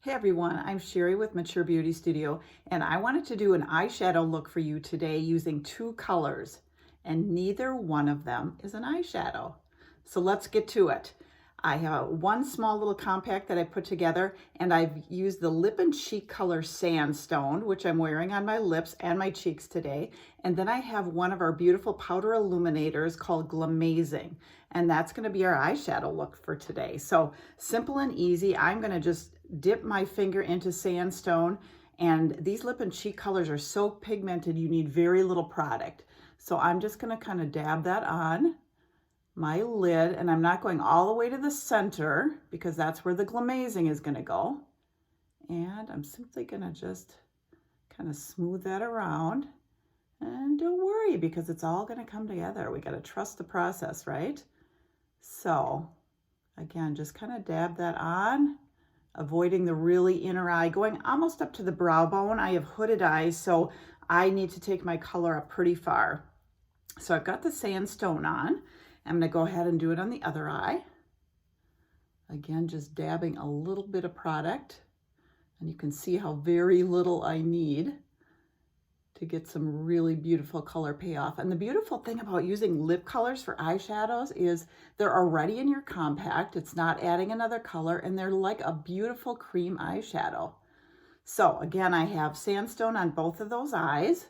Hey everyone, I'm Sherry with Mature Beauty Studio, and I wanted to do an eyeshadow look for you today using two colors, and neither one of them is an eyeshadow. So let's get to it. I have one small little compact that I put together, and I've used the lip and cheek color Sandstone, which I'm wearing on my lips and my cheeks today. And then I have one of our beautiful powder illuminators called Glamazing, and that's going to be our eyeshadow look for today. So simple and easy. I'm going to just dip my finger into Sandstone, and these lip and cheek colors are so pigmented you need very little product. So I'm just going to kind of dab that on my lid, and I'm not going all the way to the center because that's where the Glamazing is going to go. And I'm simply going to just kind of smooth that around. And don't worry, because it's all going to come together. We got to trust the process, right? So again, just kind of dab that on, avoiding the really inner eye, going almost up to the brow bone. I have hooded eyes, so I need to take my color up pretty far. So I've got the Sandstone on. I'm going to go ahead and do it on the other eye. Again, just dabbing a little bit of product. And you can see how very little I need to get some really beautiful color payoff. And the beautiful thing about using lip colors for eyeshadows is they're already in your compact. It's not adding another color, and they're like a beautiful cream eyeshadow. So again, I have Sandstone on both of those eyes,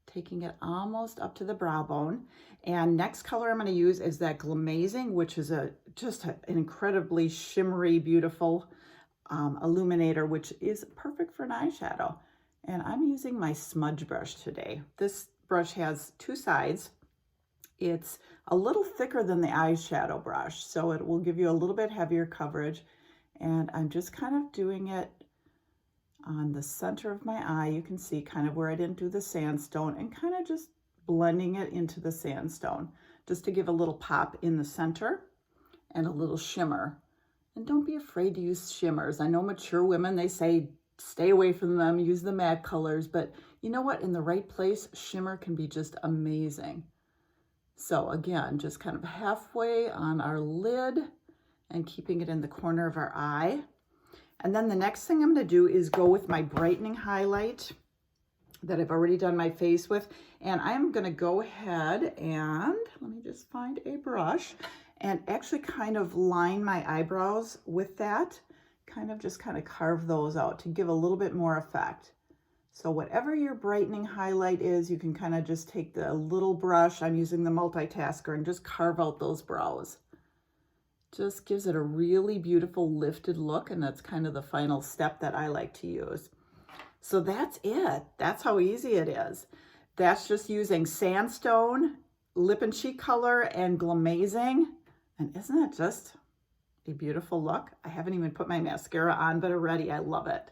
taking it almost up to the brow bone. And next color I'm going to use is that Glamazing, which is just an incredibly shimmery, beautiful illuminator, which is perfect for an eyeshadow. And I'm using my smudge brush today. This brush has two sides. It's a little thicker than the eyeshadow brush, so it will give you a little bit heavier coverage. And I'm just kind of doing it on the center of my eye. You can see kind of where I didn't do the Sandstone, and kind of just blending it into the Sandstone just to give a little pop in the center and a little shimmer. And don't be afraid to use shimmers. I know mature women, they say stay away from them, use the matte colors, but you know what? In the right place, shimmer can be just amazing. So again, just kind of halfway on our lid and keeping it in the corner of our eye. And then the next thing I'm going to do is go with my brightening highlight that I've already done my face with. And I'm going to go ahead and, let me just find a brush, and actually kind of line my eyebrows with that. Kind of carve those out to give a little bit more effect. So whatever your brightening highlight is, you can kind of just take the little brush, I'm using the multitasker, and just carve out those brows. Just gives it a really beautiful lifted look, and that's kind of the final step that I like to use. So that's it. That's how easy it is. That's just using Sandstone, lip and cheek color, and Glamazing. And isn't it just a beautiful look? I haven't even put my mascara on, but already I love it.